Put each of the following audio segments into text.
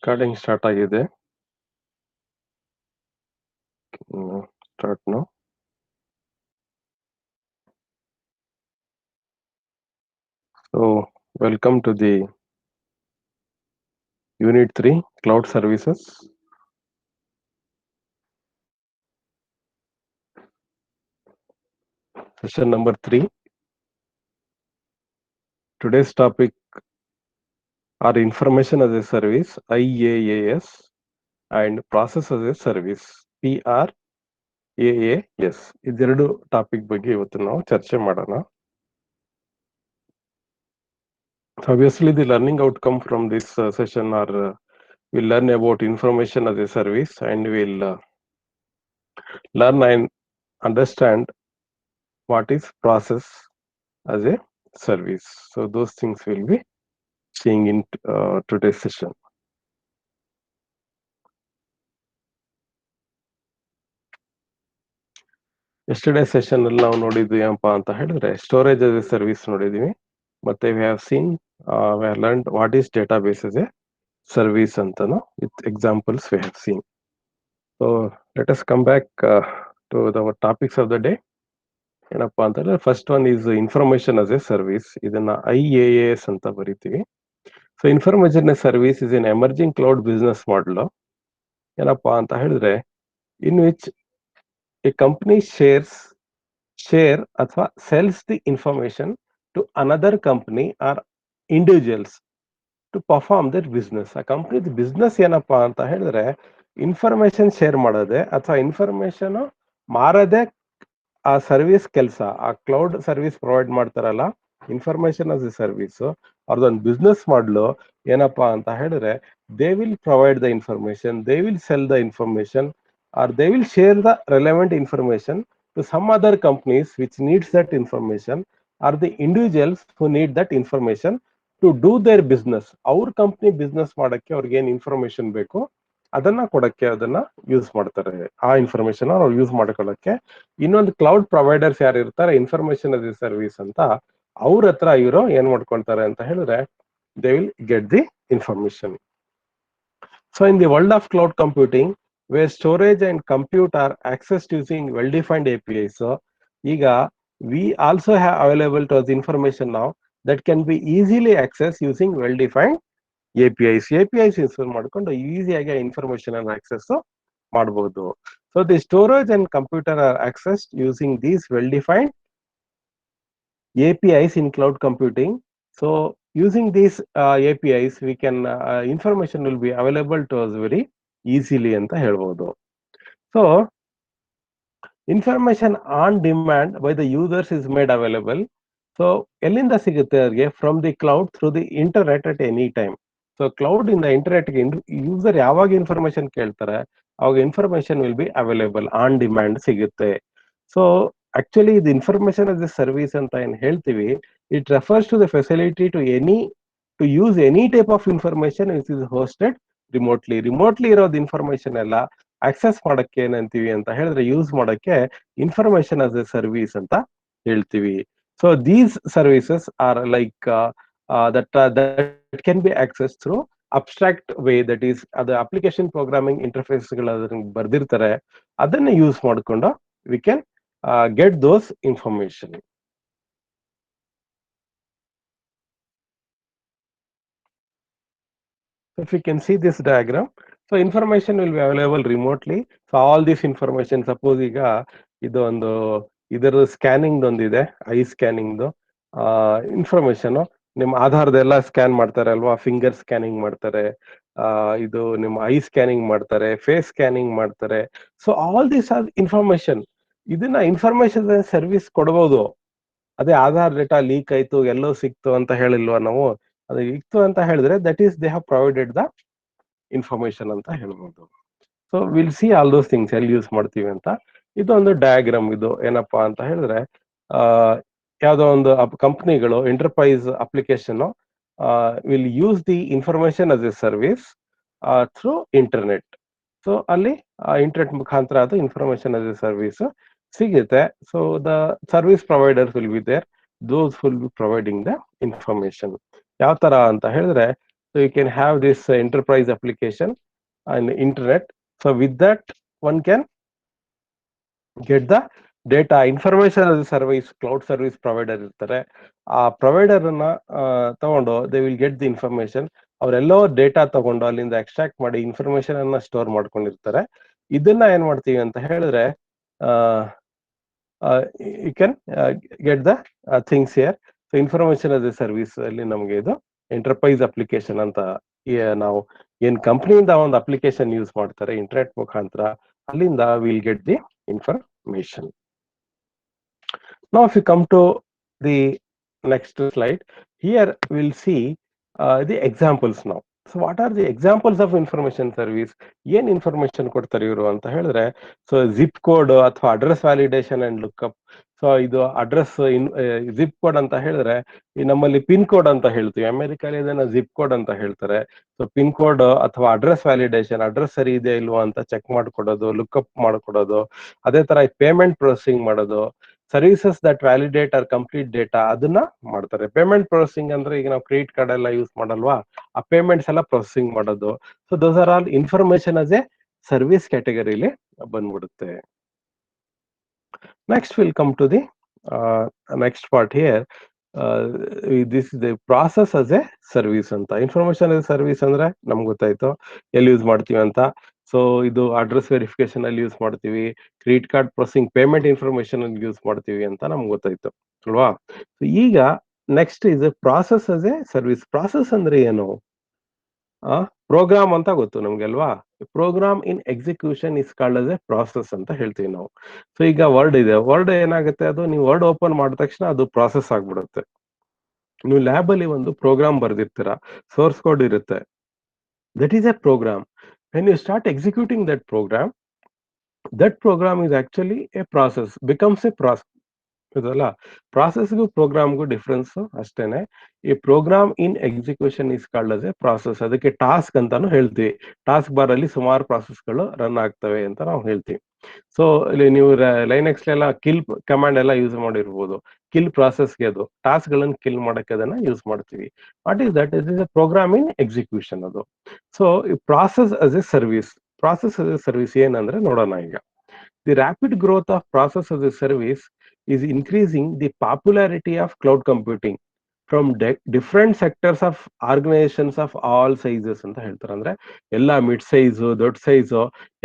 Recording start ಆಗಿದೆ. Start now. So welcome to the Unit 3 Cloud Services. Session number 3. Today's topic are Information as a Service IaaS and Process as a Service PRAAS. ಇದೆರಡು topic ಬಗ್ಗೆ ಇವತ್ತು ನಾವು ಚರ್ಚೆ ಮಾಡೋಣ. Obviously, the learning outcome from this session are we'll learn about information as a service and we'll learn and understand what is process as a service. So those things we'll be seeing in today's session. Yesterday session ಅಲ್ಲಿ ನಾವು ನೋಡಿದ್ವಿ ಏನಪ್ಪಾ ಅಂತ ಹೇಳಿದ್ರೆ storage as a service ನೋಡಿದ್ವಿ. ಮತ್ತೆ we have seen we have learned what is database as a service ಅಂತನೂ with examples we have seen. So let us come back to our topics of the day. ಏನಪ್ಪಾ ಅಂತ ಹೇಳಿದ್ರೆ first one is information as a service. ಇದನ್ನ IaaS ಅಂತ ಬರಿತೀವಿ. So information service is an emerging cloud business model. ಏನಪ್ಪಾ ಅಂತ ಹೇಳಿದ್ರೆ in which a company share ಅಥವಾ sells the information to another company or individuals to perform their business. ಆ company business ಏನಪ್ಪಾ ಅಂತ ಹೇಳಿದ್ರೆ ಇನ್ಫಾರ್ಮೇಶನ್ ಶೇರ್ ಮಾಡೋದೆ ಅಥವಾ ಇನ್ಫಾರ್ಮೇಶನ್ ಮಾರದೆ ಆ ಸರ್ವಿಸ್ ಕೆಲಸ. ಆ ಕ್ಲೌಡ್ ಸರ್ವಿಸ್ ಪ್ರೊವೈಡ್ ಮಾಡ್ತಾರಲ್ಲ ಇನ್ಫಾರ್ಮೇಶನ್ as a ಸರ್ವಿಸ್, ಅವ್ರದೊಂದು ಬಿಸ್ನೆಸ್ ಮಾಡಲು ಏನಪ್ಪಾ ಅಂತ ಹೇಳಿದ್ರೆ they will provide the information, they will sell the information or they will share the relevant information to some other companies which needs that information or the individuals who need that information to do their business. ಅವ್ರ company business ಮಾಡಕ್ಕೆ ಅವ್ರಿಗೆ ಏನ್ information ಬೇಕು ಅದನ್ನ ಕೊಡಕ್ಕೆ ಅದನ್ನ use ಮಾಡ್ತಾರೆ. ಆ ಇನ್ಫಾರ್ಮೇಶನ್ ಅವ್ರು ಯೂಸ್ ಮಾಡ್ಕೊಳ್ಳಕ್ಕೆ ಇನ್ನೊಂದು ಕ್ಲೌಡ್ ಪ್ರೊವೈಡರ್ಸ್ ಯಾರು ಇರ್ತಾರೆ ಇನ್ಫಾರ್ಮೇಶನ್ as a ಸರ್ವಿಸ್ ಅಂತ, ಅವ್ರ ಹತ್ರ ಇವರು ಏನ್ ಮಾಡ್ಕೊಳ್ತಾರೆ ಅಂತ ಹೇಳಿದ್ರೆ they will get the information. So in the world of cloud computing, where storage and compute are accessed using well-defined APIs, so ಈಗ we also have available to us information now that can be easily accessed using well-defined APIs. APIs install ಮಾಡ್ಕೊಂಡು ಈಸಿಯಾಗಿ information ಅನ್ನು access ಮಾಡಬಹುದು. So the storage and computer are accessed using these well-defined APIs in cloud computing. So using these APIs, we can information will be available to us very easily ಅಂತ ಹೇಳ್ಬೋದು. So information on demand by the users is made available. So ಎಲ್ಲಿಂದ ಸಿಗುತ್ತೆ ಅವ್ರಿಗೆ? From the cloud through the internet at any time. So cloud ಇಂದ internet user ಯಾವಾಗ information ಕೇಳ್ತಾರೆ ಅವಾಗ information will be available on demand ಸಿಗುತ್ತೆ. So actually ಇದು information as a service ಅಂತ ಏನ್ ಹೇಳ್ತೀವಿ, it refers to the facility to use any type of information which is hosted remotely ಇರೋದು ಇನ್ಫಾರ್ಮೇಶನ್ ಎಲ್ಲ ಆಕ್ಸೆಸ್ ಮಾಡಕ್ಕೆ ಏನಂತೀವಿ ಅಂತ ಹೇಳಿದ್ರೆ ಯೂಸ್ ಮಾಡಕ್ಕೆ ಇನ್ಫಾರ್ಮೇಶನ್ as a ಸರ್ವಿಸ್ ಅಂತ ಹೇಳ್ತೀವಿ. So these services are like that can be accessed through abstract way, that is ಅದು ಅಪ್ಲಿಕೇಶನ್ ಪ್ರೋಗ್ರಾಮಿಂಗ್ ಇಂಟರ್ಫೇಸ್ ಗಳು ಅದನ್ನ ಬರ್ದಿರ್ತಾರೆ, ಅದನ್ನ ಯೂಸ್ ಮಾಡ್ಕೊಂಡು we can get those information. If you can see this diagram, so information will be available remotely. So all this information, suppose ಈಗ ಇದು ಒಂದು ಇದರ scanning ಒಂದಿದೆ, ಐ ಸ್ಕ್ಯಾನಿಂಗ್ ಇನ್ಫಾರ್ಮೇಶನ್, ನಿಮ್ಮ ಆಧಾರದೆಲ್ಲ ಸ್ಕ್ಯಾನ್ ಮಾಡ್ತಾರೆ ಅಲ್ವಾ, ಫಿಂಗರ್ ಸ್ಕ್ಯಾನಿಂಗ್ ಮಾಡ್ತಾರೆ, ಇದು ನಿಮ್ಮ ಐ ಸ್ಕ್ಯಾನಿಂಗ್ ಮಾಡ್ತಾರೆ, ಫೇಸ್ ಸ್ಕ್ಯಾನಿಂಗ್ ಮಾಡ್ತಾರೆ. So all this are information. ಇದನ್ನ ಇನ್ಫಾರ್ಮೇಶನ್ ಸರ್ವಿಸ್ ಕೊಡಬಹುದು. ಅದೇ ಆಧಾರ್ ಡೇಟಾ ಲೀಕ್ ಆಯ್ತು ಎಲ್ಲೋ ಸಿಕ್ತು ಅಂತ ಹೇಳಿಲ್ವಾ ನಾವು, ಅದು ಇತ್ತು ಅಂತ ಹೇಳಿದ್ರೆ that is they have provided the information ಅಂತ ಹೇಳ್ಬೋದು. So will see all those things ಎಲ್ಲಿ ಯೂಸ್ ಮಾಡ್ತೀವಿ ಅಂತ. ಇದೊಂದು ಡಯಾಗ್ರಾಮ್. ಇದು ಏನಪ್ಪಾ ಅಂತ ಹೇಳಿದ್ರೆ ಯಾವುದೋ ಒಂದು ಕಂಪ್ನಿಗಳು enterprise application will use the information as a service through internet. So ಅಲ್ಲಿ ಇಂಟರ್ನೆಟ್ ಮುಖಾಂತರ ಅದು ಇನ್ಫಾರ್ಮೇಶನ್ as a ಸರ್ವಿಸ್ ಸಿಗುತ್ತೆ. So the service providers will be there, those will be providing the information. ಯಾವ ತರ ಅಂತ ಹೇಳಿದ್ರೆ So you can have this enterprise application and internet. So with that, one can get the data information as a service cloud service provider ಇರ್ತಾರೆ. ಆ provider ಅನ್ನ ತಗೊಂಡು they will get the information. ಅವರೆಲ್ಲೋ data ತಗೊಂಡು ಅಲ್ಲಿಂದ extract ಮಾಡಿ information ಅನ್ನ store ಮಾಡ್ಕೊಂಡಿರ್ತಾರೆ. ಇದನ್ನ ಏನ್ ಮಾಡ್ತೀವಿ ಅಂತ ಹೇಳಿದ್ರೆ you can get the things here. So information as a service ಅಲ್ಲಿ ನಮಗೆ ಇದು ಎಂಟರ್ಪ್ರೈಸ್ ಅಪ್ಲಿಕೇಶನ್ ಅಂತ ನಾವು ಏನ್ ಕಂಪ್ನಿಯಿಂದ ಒಂದು ಅಪ್ಲಿಕೇಶನ್ ಯೂಸ್ ಮಾಡ್ತಾರೆ ಇಂಟರ್ನೆಟ್ ಮುಖಾಂತರ, ಅಲ್ಲಿಂದ will get the information. Now if you come to the next slide, here we'll see the examples now. So what are the examples of information service? ಏನ್ information ಕೊಡ್ತಾರೆ ಇವರು ಅಂತ ಹೇಳಿದ್ರೆ, ಸೊ ಜಿಪ್ ಕೋಡ್ ಅಥವಾ address validation and lookup. So ಇದು address zip code ಅಂತ ಹೇಳಿದ್ರೆ ಈ ನಮ್ಮಲ್ಲಿ ಪಿನ್ ಕೋಡ್ ಅಂತ ಹೇಳ್ತೀವಿ, ಅಮೆರಿಕಲ್ಲಿ ಇದನ್ನ ಜಿಪ್ ಕೋಡ್ ಅಂತ ಹೇಳ್ತಾರೆ. ಸೊ ಪಿನ್ ಕೋಡ್ ಅಥವಾ ಅಡ್ರೆಸ್ ವ್ಯಾಲಿಡೇಷನ್, ಅಡ್ರೆಸ್ ಸರಿ ಇದೆ ಇಲ್ವಾ ಅಂತ ಚೆಕ್ ಮಾಡ್ಕೊಡೋದು, ಲುಕ್ಅಪ್ ಮಾಡ್ಕೊಡೋದು. ಅದೇ ತರ ಪೇಮೆಂಟ್ ಪ್ರೊಸೆಸಿಂಗ್ ಮಾಡೋದು, services that validate or complete data ಅದನ್ನ ಮಾಡ್ತಾರೆ. ಪೇಮೆಂಟ್ ಪ್ರೊಸೆಸಿಂಗ್ ಅಂದ್ರೆ ಈಗ ನಾವು ಕ್ರೆಡಿಟ್ ಕಾರ್ಡ್ ಎಲ್ಲ ಯೂಸ್ ಮಾಡಲ್ವಾ, ಆ ಪೇಮೆಂಟ್ಸ್ ಎಲ್ಲ ಪ್ರೊಸೆಸಿಂಗ್ ಮಾಡೋದು. So those are all information as a service ಕ್ಯಾಟಗರಿಲಿ ಬಂದ್ಬಿಡುತ್ತೆ. Next will come to the next part here. This the process as a service ಅಂತ. ಇನ್ಫಾರ್ಮೇಶನ್ as a ಸರ್ವಿಸ್ ಅಂದ್ರೆ ನಮ್ಗೆ ಗೊತ್ತಾಯ್ತು ಎಲ್ಲಿ ಯೂಸ್ ಮಾಡ್ತೀವಿ ಅಂತ. ಸೊ ಇದು ಅಡ್ರೆಸ್ ವೆರಿಫಿಕೇಶನ್ ಅಲ್ಲಿ ಯೂಸ್ ಮಾಡ್ತೀವಿ, credit card processing payment information ಅಲ್ಲಿ ಯೂಸ್ ಮಾಡ್ತೀವಿ ಅಂತ ನಮ್ಗೆ ಗೊತ್ತಾಯ್ತು ಅಲ್ವಾ. ಈಗ next is process as a service. Process ಅಂದ್ರೆ ಏನು? ಪ್ರೋಗ್ರಾಮ್ ಅಂತ ಗೊತ್ತು ನಮ್ಗೆ ಅಲ್ವಾ. Program in execution is called as a process ಅಂತ ಹೇಳ್ತೀವಿ ನಾವು. ಸೊ ಈಗ ವರ್ಡ್ ಇದೆ, ವರ್ಡ್ ಏನಾಗುತ್ತೆ, ಅದು ನೀವು ವರ್ಡ್ ಓಪನ್ ಮಾಡಿದ ತಕ್ಷಣ ಅದು ಪ್ರಾಸೆಸ್ ಆಗ್ಬಿಡುತ್ತೆ. ನೀವು ಲ್ಯಾಬ್ ಅಲ್ಲಿ ಒಂದು ಪ್ರೋಗ್ರಾಮ್ ಬರ್ದಿರ್ತೀರಾ, ಸೋರ್ಸ್ ಕೋಡ್ ಇರುತ್ತೆ, that is a program. When you start executing that program is actually a process, becomes a process. ಇದಲ್ಲ ಪ್ರಾಸೆಸ್ಗೂ ಪ್ರೋಗ್ರಾಮ್ಗೂ ಡಿಫ್ರೆನ್ಸ್ ಅಷ್ಟೇನೆ. ಈ program in execution is called as a process. ಅದಕ್ಕೆ task ಅಂತಾನು ಹೇಳ್ತೀವಿ. Task bar ಅಲ್ಲಿ ಸುಮಾರು ಪ್ರಾಸೆಸ್ಗಳು run ಆಗ್ತವೆ ಅಂತ ನಾವು ಹೇಳ್ತೀವಿ. ಸೊ ಇಲ್ಲಿ ನೀವು ಲೈನೆಕ್ಸ್ ಎಲ್ಲ ಕಿಲ್ ಕಮಾಂಡ್ ಎಲ್ಲ ಯೂಸ್ ಮಾಡಿರ್ಬೋದು. ಕಿಲ್ ಪ್ರಾಸೆಸ್ಗೆ ಅದು ಟಾಸ್ಕ್ ಗಳನ್ನು ಕಿಲ್ ಮಾಡಕ್ಕೆ ಅದನ್ನ ಯೂಸ್ ಮಾಡ್ತೀವಿ. What is that? It is a program in execution ಅದು. So process as a service. Process as a service ಏನಂದ್ರೆ ನೋಡೋಣ ಈಗ. The rapid growth of process as a service is increasing the popularity of cloud computing from different sectors of organizations of all sizes ಅಂತ ಹೇಳ್ತಾರೆ. ಅಂದ್ರೆ ಎಲ್ಲ mid size, ದೊಡ್ಡ size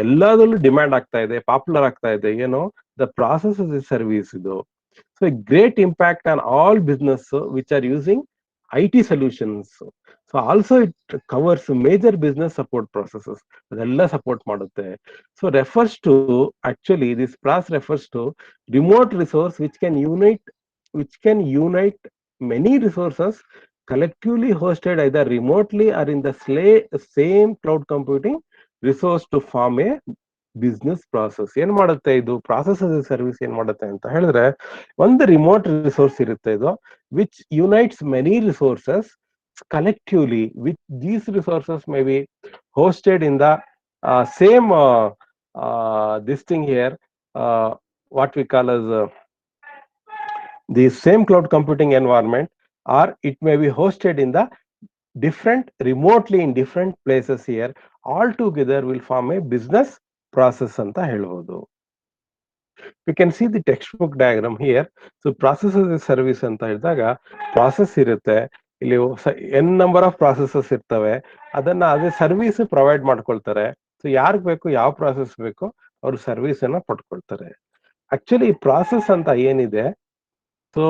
ಎಲ್ಲದರಲ್ಲೂ demand ಆಗ್ತಾ ಇದೆ, ಪಾಪ್ಯುಲರ್ ಆಗ್ತಾ ಇದೆ. ಏನು? The process as a service ಇದು. So great impact on all business which are using IT solutions. So also it covers major business support processes, ಅದೆಲ್ಲ ಸಪೋರ್ಟ್ ಮಾಡುತ್ತೆ. So refers to actually this class refers to remote resource which can unite many resources collectively hosted either remotely or in the same cloud computing resource to form a business process. ಏನ್ ಮಾಡುತ್ತೆ ಇದು process as a service? ಏನ್ ಮಾಡುತ್ತೆ ಅಂತ ಹೇಳಿದ್ರೆ, ಒಂದು remote resource ಇರುತ್ತೆ ಇದು, which unites many resources collectively, with these resources may be hosted in the same this thing here, what we call as the same cloud computing environment, or it may be hosted in the different remotely in different places here. All together will form a business process ಅಂತ ಹೇಳ್ಬೋದು. You can see the textbook diagram here. So process as a service ಅಂತ ಹೇಳಿದಾಗ process ಇರುತ್ತೆ, ಇಲ್ಲಿ n number of processes ಇರ್ತವೆ, ಅದನ್ನ ಅದೇ service provide ಮಾಡ್ಕೊಳ್ತಾರೆ. ಸೊ ಯಾರಿಗೆ ಬೇಕು, ಯಾವ ಪ್ರಾಸೆಸ್ ಬೇಕು, ಅವ್ರು ಸರ್ವಿಸ್ ಅನ್ನ ಪಡ್ಕೊಳ್ತಾರೆ. ಆಕ್ಚುಲಿ ಪ್ರಾಸೆಸ್ ಅಂತ ಏನಿದೆ, ಸೊ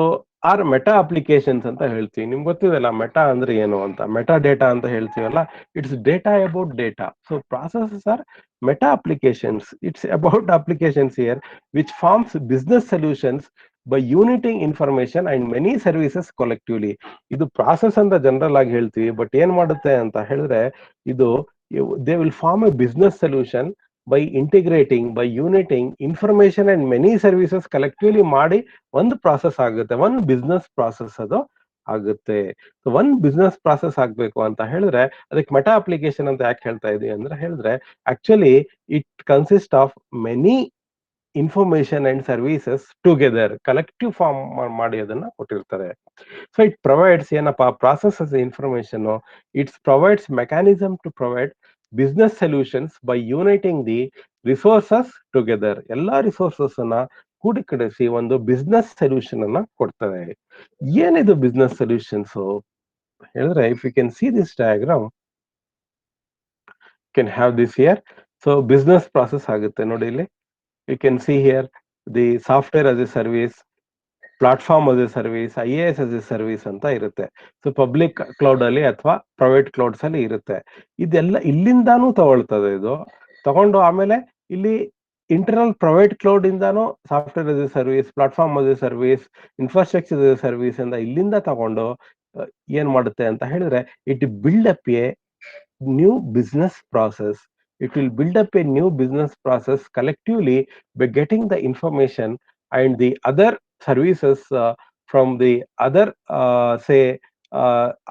ಆರ್ ಮೆಟಾ ಅಪ್ಲಿಕೇಶನ್ಸ್ ಅಂತ ಹೇಳ್ತೀವಿ. ನಿಮ್ಗೆ ಗೊತ್ತಿದೆಲ್ಲ ಮೆಟಾ ಅಂದ್ರೆ ಏನು ಅಂತ. ಮೆಟಾ ಡೇಟಾ ಅಂತ ಹೇಳ್ತೀವಲ್ಲ, it's data about data. So processes are meta applications. It's about applications here which forms business solutions by uniting information and many services collectively. ಇದು process ಅಂತ ಜನರಲ್ ಆಗಿ ಹೇಳ್ತೀವಿ, ಬಟ್ ಏನ್ ಮಾಡುತ್ತೆ ಅಂತ ಹೇಳಿದ್ರೆ, ಇದು they will form a business solution by integrating, by uniting information and many services collectively ಮಾಡಿ ಒಂದು ಪ್ರಾಸೆಸ್ ಆಗುತ್ತೆ, ಒಂದು ಬಿಸ್ನೆಸ್ ಪ್ರಾಸೆಸ್ ಅದು ಆಗುತ್ತೆ. ಸೊ ಒಂದು ಬಿಸ್ನೆಸ್ ಪ್ರಾಸೆಸ್ ಆಗ್ಬೇಕು ಅಂತ ಹೇಳಿದ್ರೆ ಅದಕ್ಕೆ ಮೆಟಾ ಅಪ್ಲಿಕೇಶನ್ ಅಂತ ಯಾಕೆ ಹೇಳ್ತಾ ಇದೀವಿ ಅಂದ್ರೆ ಹೇಳಿದ್ರೆ, actually it consist of many information and services together collective form ಮಾಡಿ ಅದನ್ನ ಕೊಟ್ಟಿರ್ತಾರೆ. ಸೊ ಇಟ್ ಪ್ರೊವೈಡ್ಸ್ ಏನಪ್ಪಾ processes information, it's provides mechanism to provide business solutions by uniting the resources together. ಎಲ್ಲಾ ರಿಸೋರ್ಸಸ್ ಅನ್ನ ಕೂಡಿಕಡಿಸಿ ಒಂದು ಬಿಸ್ನೆಸ್ ಸೊಲ್ಯೂಷನ್ ಅನ್ನ ಕೊಡ್ತದೆ. ಏನಿದು ಬಿಸ್ನೆಸ್ ಸೊಲ್ಯೂಷನ್ಸ್ ಹೇಳಿದ್ರೆ, if you can see this diagram, can have this here. So business process ಆಗುತ್ತೆ ನೋಡಿ ಇಲ್ಲಿ. You can see here the software as a service, platform as a service, IaaS as a service ಅಂತ ಇರುತ್ತೆ. So public cloud ಅಲ್ಲಿ ಅಥವಾ private clouds ಅಲ್ಲಿ ಇರುತ್ತೆ. ಇದೆಲ್ಲ ಇಲ್ಲಿಂದಾನು ತಗೊಳ್ತದೆ. ಇದು ತಗೊಂಡು ಆಮೇಲೆ ಇಲ್ಲಿ ಇಂಟರ್ನಲ್ ಪ್ರೈವೇಟ್ ಕ್ಲೌಡ್ ಇಂದಾನು software as a service, platform as a service, infrastructure as a service ಅಂತ ಇಲ್ಲಿಂದ ತಗೊಂಡು ಏನ್ ಮಾಡುತ್ತೆ ಅಂತ ಹೇಳಿದ್ರೆ, it build up a new business process. It will build up a new business process collectively by getting the information and the other services from the other say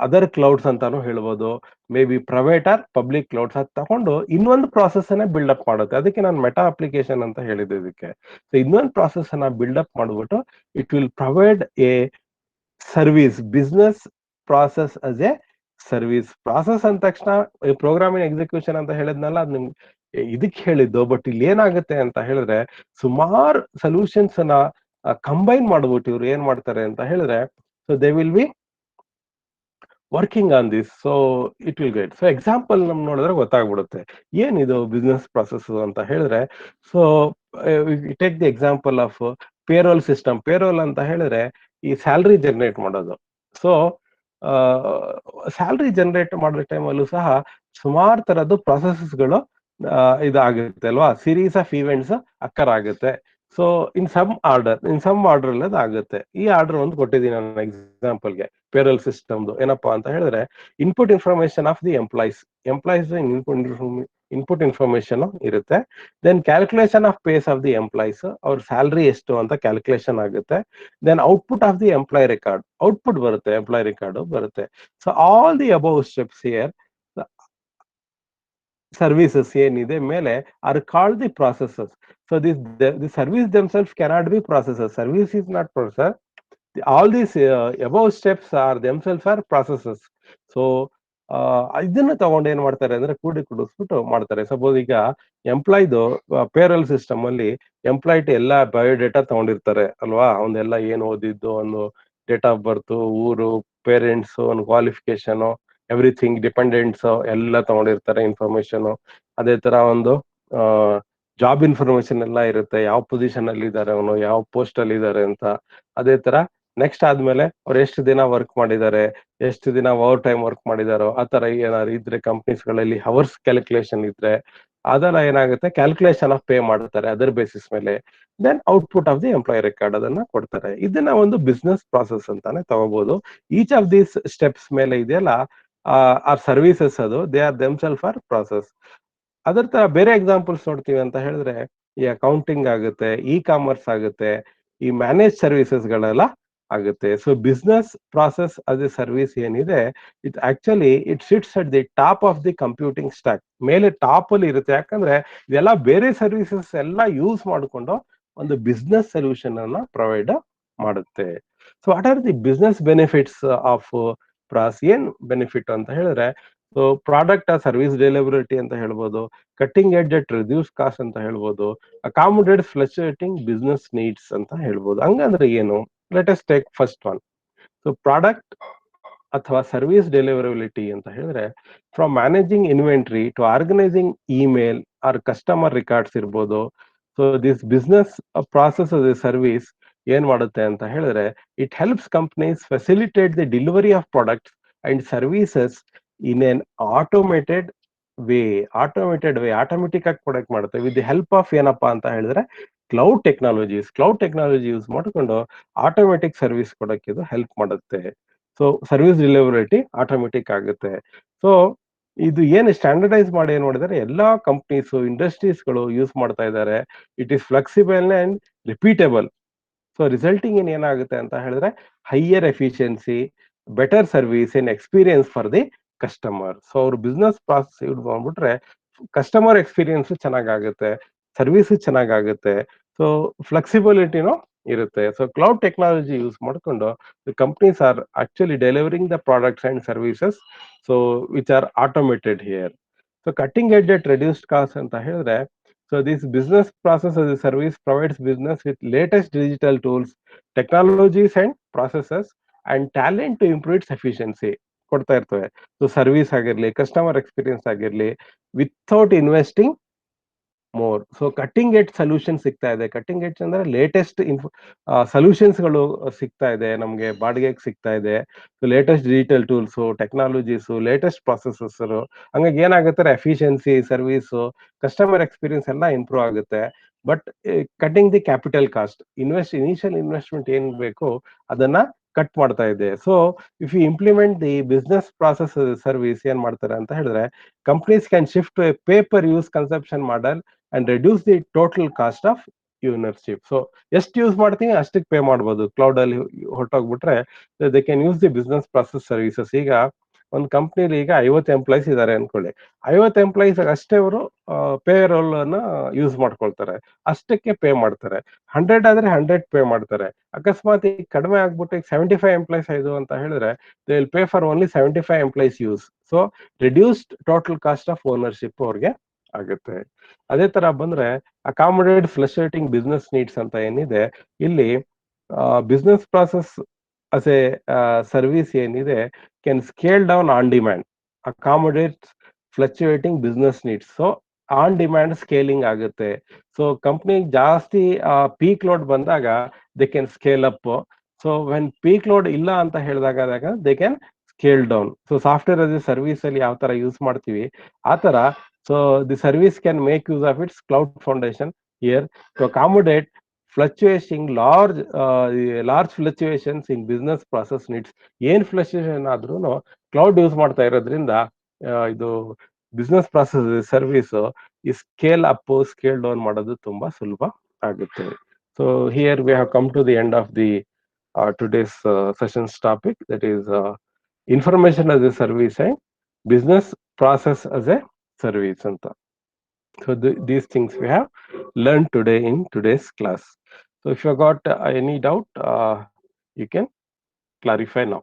other clouds ಅಂತಾನು ಹೇಳ್ಬೋದು, maybe private or public clouds. ಅದು ತಗೊಂಡು ಇನ್ನೊಂದು process ಅನ್ನ build up ಮಾಡುತ್ತೆ. ಅದಕ್ಕೆ ನಾನು meta application ಅಂತ ಹೇಳಿದ್ದೆ ಇದಕ್ಕೆ. ಸೊ ಇನ್ನೊಂದು ಪ್ರಾಸೆಸ್ ಅನ್ನ ಬಿಲ್ಡ್ ಅಪ್ ಮಾಡ್ಬಿಟ್ಟು it will provide A service, business process as a service. Process ಅಂದ ತಕ್ಷಣ ಪ್ರೋಗ್ರಾಮಿಂಗ್ ಎಕ್ಸಿಕ್ಯೂಷನ್ ಅಂತ ಹೇಳಿದ್ನಲ್ಲ, ಅದು ನಿಮ್ಗೆ ಇದಕ್ಕೆ ಹೇಳಿದ್ದು. ಬಟ್ ಇಲ್ಲಿ ಏನಾಗುತ್ತೆ ಅಂತ ಹೇಳಿದ್ರೆ, ಸುಮಾರು ಸೊಲ್ಯೂಷನ್ಸ್ ಅನ್ನ ಕಂಬೈನ್ ಮಾಡ್ಬಿಟ್ಟು ಇವ್ರು ಏನ್ ಮಾಡ್ತಾರೆ ಅಂತ ಹೇಳಿದ್ರೆ, so they will be working on this. So it will get. So example ನಮ್ ನೋಡಿದ್ರೆ ಗೊತ್ತಾಗ್ಬಿಡುತ್ತೆ ಏನಿದು ಬಿಸ್ನೆಸ್ ಪ್ರಾಸೆಸ್ ಅಂತ ಹೇಳಿದ್ರೆ. So take the example of payroll system. Payroll ಅಂತ ಹೇಳಿದ್ರೆ ಈ ಸ್ಯಾಲ್ರಿ ಜನರೇಟ್ ಮಾಡೋದು. ಸೊ ಸ್ಯಾಲ್ರಿ ಜನರೇಟ್ ಮಾಡೋ ಟೈಮಲ್ಲೂ ಸಹ ಸುಮಾರು ತರದ್ದು ಪ್ರೊಸೆಸಸ್ಗಳು ಇದಾಗುತ್ತೆ ಅಲ್ವಾ, ಸೀರೀಸ್ ಆಫ್ ಇವೆಂಟ್ಸ್ ಅಕ್ಕರ್ ಆಗುತ್ತೆ. ಸೊ ಇನ್ ಸಮ್ ಆರ್ಡರ್ ಅಲ್ಲಿ ಅದು ಆಗುತ್ತೆ. ಈ ಆರ್ಡರ್ ಒಂದು ಕೊಟ್ಟಿದ್ದೀನಿ ನಾನು ಎಕ್ಸಾಂಪಲ್ಗೆ ಪೇರೋಲ್ ಸಿಸ್ಟಮ್ದು. ಏನಪ್ಪಾ ಅಂತ ಹೇಳಿದ್ರೆ, input information of the employees input information ಇರುತ್ತೆ. Then calculation of pays of the employees, ಅವ್ರ ಸ್ಯಾಲ್ರಿ ಎಷ್ಟು ಅಂತ ಕ್ಯಾಲ್ಕುಲೇಷನ್ ಆಗುತ್ತೆ. Then output of the employee record, output ಬರುತ್ತೆ, ಎಂಪ್ಲಾಯ್ ರೆಕಾರ್ಡ್ ಬರುತ್ತೆ. So all the above steps here services ಏನಿದೆ ಮೇಲೆ are called the processes. So the service themselves cannot be processes. Service is not process. All these above steps are themselves are processes. So ಇದನ್ನ ತಗೊಂಡು ಏನ್ ಮಾಡ್ತಾರೆ ಅಂದ್ರೆ ಕೂಡಿಸ್ಬಿಟ್ಟು ಮಾಡ್ತಾರೆ. Suppose ಈಗ ಎಂಪ್ಲಾಯ್ದು payroll system ಅಲ್ಲಿ ಎಂಪ್ಲಾಯ್ಟ್ ಎಲ್ಲ ಬಯೋಡೇಟಾ ತಗೊಂಡಿರ್ತಾರೆ ಅಲ್ವಾ, ಅವನ್ನೆಲ್ಲ ಏನ್ ಓದಿದ್ದು, ಒಂದು ಡೇಟ್ ಆಫ್ ಬರ್ತ್, ಊರು, ಪೇರೆಂಟ್ಸ್, ಒಂದು ಕ್ವಾಲಿಫಿಕೇಶನ್, ಎವ್ರಿಥಿಂಗ್, ಡಿಪೆಂಡೆಂಟ್ಸ್ ಎಲ್ಲ ತಗೊಂಡಿರ್ತಾರೆ ಇನ್ಫಾರ್ಮೇಶನ್. ಅದೇ ತರ ಒಂದು ಜಾಬ್ ಇನ್ಫಾರ್ಮೇಶನ್ ಎಲ್ಲ ಇರುತ್ತೆ, ಯಾವ ಪೊಸಿಷನ್ ಅಲ್ಲಿ ಇದ್ದಾರೆ ಅವನು, ಯಾವ ಪೋಸ್ಟ್ ಅಲ್ಲಿ ಇದ್ದಾರೆ ಅಂತ. ಅದೇ ತರ ನೆಕ್ಸ್ಟ್ ಆದ್ಮೇಲೆ ಅವ್ರು ಎಷ್ಟು ದಿನ ವರ್ಕ್ ಮಾಡಿದ್ದಾರೆ, ಎಷ್ಟು ದಿನ ಓವರ್ ಟೈಮ್ ವರ್ಕ್ ಮಾಡಿದಾರೋ, ಆ ತರ ಏನಾದ್ರು ಇದ್ರೆ ಕಂಪ್ನೀಸ್ ಗಳಲ್ಲಿ ಅವರ್ಸ್ ಕ್ಯಾಲ್ಕುಲೇಷನ್ ಇದ್ರೆ ಅದೆಲ್ಲ ಏನಾಗುತ್ತೆ, ಕ್ಯಾಲ್ಕುಲೇಷನ್ ಆಫ್ ಪೇ ಮಾಡ್ತಾರೆ ಅದರ ಬೇಸಿಸ್ ಮೇಲೆ. Then output of the employee record ಅದನ್ನ ಕೊಡ್ತಾರೆ. ಇದನ್ನ ಒಂದು ಬಿಸ್ನೆಸ್ ಪ್ರಾಸೆಸ್ ಅಂತಾನೆ ತಗೋಬಹುದು. ಈಚ್ ಆಫ್ ದೀಸ್ ಸ್ಟೆಪ್ಸ್ ಮೇಲೆ ಇದೆಯಲ್ಲ ಆರ್ ಸರ್ವಿಸಸ್, ಅದು they are themselves are process. ಅದರ ತರ ಬೇರೆ ಎಕ್ಸಾಂಪಲ್ಸ್ ನೋಡ್ತೀವಿ ಅಂತ ಹೇಳಿದ್ರೆ, ಈ ಅಕೌಂಟಿಂಗ್ ಆಗುತ್ತೆ, ಇ ಕಾಮರ್ಸ್ ಆಗುತ್ತೆ, ಈ ಮ್ಯಾನೇಜ್ ಸರ್ವಿಸಸ್ ಗಳೆಲ್ಲ ಆಗುತ್ತೆ. So business process as a service ಏನಿದೆ, it actually it sits at the top of the computing stack. ಮೇಲೆ ಟಾಪ್ ಅಲ್ಲಿ ಇರುತ್ತೆ, ಯಾಕಂದ್ರೆ ಇದೆಲ್ಲ ಬೇರೆ ಸರ್ವಿಸಸ್ ಎಲ್ಲ ಯೂಸ್ ಮಾಡಿಕೊಂಡು ಒಂದು ಬಿಸ್ನೆಸ್ ಸೊಲ್ಯೂಷನ್ ಅನ್ನ ಪ್ರೊವೈಡ್ ಮಾಡುತ್ತೆ. So what are the business benefits of pros? ಏನ್ ಬೆನಿಫಿಟ್ ಅಂತ ಹೇಳಿದ್ರೆ, ಸೊ ಪ್ರಾಡಕ್ಟ್ ಆ ಸರ್ವಿಸ್ ಡೆಲಿವರಿಟಿ ಅಂತ ಹೇಳ್ಬೋದು, cutting edge at reduce cost ಅಂತ ಹೇಳ್ಬೋದು, ಅಕಾಮಡೇಟ್ ಫ್ಲಕ್ಚುಯೇಟಿಂಗ್ ಬಿಸ್ನೆಸ್ ನೀಡ್ಸ್ ಅಂತ ಹೇಳ್ಬೋದು. ಹಂಗಂದ್ರೆ ಏನು? Let us take first one. So product ಅಥವಾ ಸರ್ವಿಸ್ ಡೆಲಿವರಬಿಲಿಟಿ ಅಂತ ಹೇಳಿದ್ರೆ, from managing inventory to organising email or customer records ಇರ್ಬೋದು. So this business process as a service ಏನ್ ಮಾಡುತ್ತೆ ಅಂತ ಹೇಳಿದ್ರೆ, it helps companies facilitate the delivery of products and services in an automated way. Automatic ಆಗಿ product ಮಾಡುತ್ತೆ with the help of ಏನಪ್ಪಾ ಅಂತ ಹೇಳಿದ್ರೆ ಕ್ಲೌಡ್ ಟೆಕ್ನಾಲಜಿ ಯೂಸ್ ಮಾಡಿಕೊಂಡು ಆಟೋಮೆಟಿಕ್ ಸರ್ವಿಸ್ ಕೊಡಕ್ಕೆ ಇದು ಹೆಲ್ಪ್ ಮಾಡುತ್ತೆ. ಸೊ ಸರ್ವಿಸ್ ಡೆಲಿವರಿಟಿ ಆಟೋಮೆಟಿಕ್ ಆಗುತ್ತೆ. ಸೊ ಇದು ಏನು ಸ್ಟ್ಯಾಂಡರ್ಡೈಸ್ ಮಾಡಿ ಏನ್ ಮಾಡಿದ್ದಾರೆ, ಎಲ್ಲಾ ಕಂಪ್ನೀಸ್, ಇಂಡಸ್ಟ್ರೀಸ್ಗಳು ಯೂಸ್ ಮಾಡ್ತಾ ಇದ್ದಾರೆ. It is flexible and repeatable. So resulting in ಏನಾಗುತ್ತೆ ಅಂತ ಹೇಳಿದ್ರೆ, higher efficiency, better service and experience for the customer. So ಅವ್ರ ಬಿಸ್ನೆಸ್ ಪ್ರಾಸೆಸ್ ಇವ್ರು ಬಂದ್ಬಿಟ್ರೆ ಕಸ್ಟಮರ್ ಎಕ್ಸ್ಪೀರಿಯನ್ಸ್ ಚೆನ್ನಾಗಾಗುತ್ತೆ, ಸರ್ವಿಸ್ ಚೆನ್ನಾಗಾಗುತ್ತೆ, ಸೊ ಫ್ಲೆಕ್ಸಿಬಿಲಿಟಿನೂ ಇರುತ್ತೆ. ಸೊ ಕ್ಲೌಡ್ ಟೆಕ್ನಾಲಜಿ ಯೂಸ್ ಮಾಡ್ಕೊಂಡು the companies are actually delivering the products and services so which are automated here. So cutting edge at reduced cost ಅಂತ ಹೇಳಿದ್ರೆ, so this business process as a service provides business with latest digital tools, technologies and processes and talent to improve its efficiency ಕೊಡ್ತಾ ಇರ್ತವೆ. So service ಆಗಿರ್ಲಿ, customer experience ಆಗಿರ್ಲಿ, without investing more. So cutting edge solution ಸಿಗ್ತಾ ಇದೆ. Cutting edge ಅಂದ್ರೆ latest ಸೊಲ್ಯೂಷನ್ಸ್ಗಳು ಸಿಗ್ತಾ ಇದೆ, ನಮಗೆ ಬಾಡಿಗೆಗೆ ಸಿಗ್ತಾ ಇದೆ. So latest digital tools, technologies, latest ಪ್ರಾಸೆಸಸ್ಸರು, ಹಂಗಾಗಿ ಏನಾಗುತ್ತೆ ಎಫಿಷಿಯನ್ಸಿ, ಸರ್ವಿಸು, ಕಸ್ಟಮರ್ ಎಕ್ಸ್ಪೀರಿಯನ್ಸ್ ಎಲ್ಲ ಇಂಪ್ರೂವ್ ಆಗುತ್ತೆ. But cutting the capital cost, initial investment ಏನ್ ಬೇಕು ಅದನ್ನ ಕಟ್ ಮಾಡ್ತಾ ಇದೆ. So if you implement the business process service ಏನ್ ಮಾಡ್ತಾರೆ ಅಂತ ಹೇಳಿದ್ರೆ, companies can shift to a pay per use consumption model and reduce the total cost of ownership. So ಎಷ್ಟು ಯೂಸ್ ಮಾಡ್ತೀವಿ ಅಷ್ಟಕ್ಕೆ ಪೇ ಮಾಡ್ಬೋದು. ಕ್ಲೌಡ್ ಅಲ್ಲಿ ಹೊರಟೋಗ್ಬಿಟ್ರೆ they can use the business process services. ಈಗ ಒಂದು ಕಂಪ್ನಿಲಿ ಈಗ 50 ಎಂಪ್ಲಾಯ್ಸ್ ಇದ್ದಾರೆ ಅನ್ಕೊಳ್ಳಿ, 50 ಎಂಪ್ಲಾಯ್ಸ್ ಅಷ್ಟೇ ಅವರು ಪೇ ರೋಲ್ ಅನ್ನ ಯೂಸ್ ಮಾಡ್ಕೊಳ್ತಾರೆ, ಅಷ್ಟಕ್ಕೆ ಪೇ ಮಾಡ್ತಾರೆ. 100 ಆದ್ರೆ 100 ಪೇ ಮಾಡ್ತಾರೆ. ಅಕಸ್ಮಾತ್ ಈಗ ಕಡಿಮೆ ಆಗ್ಬಿಟ್ಟು ಈಗ 75 ಎಂಪ್ಲಾಯ್ಸ್ ಆಯ್ತು ಅಂತ ಹೇಳಿದ್ರೆ they will pay for only 75 employees use. So reduced total cost of ownership ಅವ್ರಿಗೆ ಆಗುತ್ತೆ. ಅದೇ ತರ ಬಂದ್ರೆ ಅಕಾಮಡೇಟ್ ಫ್ಲಕ್ಚುಯೇಟಿಂಗ್ ಬಿಸ್ನೆಸ್ ನೀಡ್ಸ್ ಅಂತ ಏನಿದೆ, ಇಲ್ಲಿ business process as a service ಏನಿದೆ can scale down on demand, accommodate fluctuating business needs. So on demand scaling ಆಗುತ್ತೆ. ಸೊ ಕಂಪ್ನಿ ಜಾಸ್ತಿ ಪೀಕ್ ಲೋಡ್ ಬಂದಾಗ they can scale up. So when peak load ಇಲ್ಲ ಅಂತ ಹೇಳಿದಾಗ they can scale down. So software as a service ಅಲ್ಲಿ ಯಾವ ತರ use ಮಾಡ್ತೀವಿ ಆ ತರ. So the service can make use of its cloud foundation here to accommodate fluctuation large fluctuations in business process needs. ಏನ್ ಫ್ಲಕ್ಚುಯೇಷನ್ ಆದ್ರೂ cloud use ಮಾಡ್ತಾ ಇರೋದ್ರಿಂದ ಇದು ಬಿಸ್ನೆಸ್ ಪ್ರಾಸೆಸ್ ಸರ್ವಿಸ್ ಈ ಸ್ಕೇಲ್ ಅಪ್ ಸ್ಕೇಲ್ ಡೌನ್ ಮಾಡೋದು ತುಂಬಾ ಸುಲಭ ಆಗುತ್ತೆ. So here we have come to the end of the today's session's topic, that is information as a service and business process as a service anta. So these things we have learned today in today's class. So if you got any doubt, you can clarify now.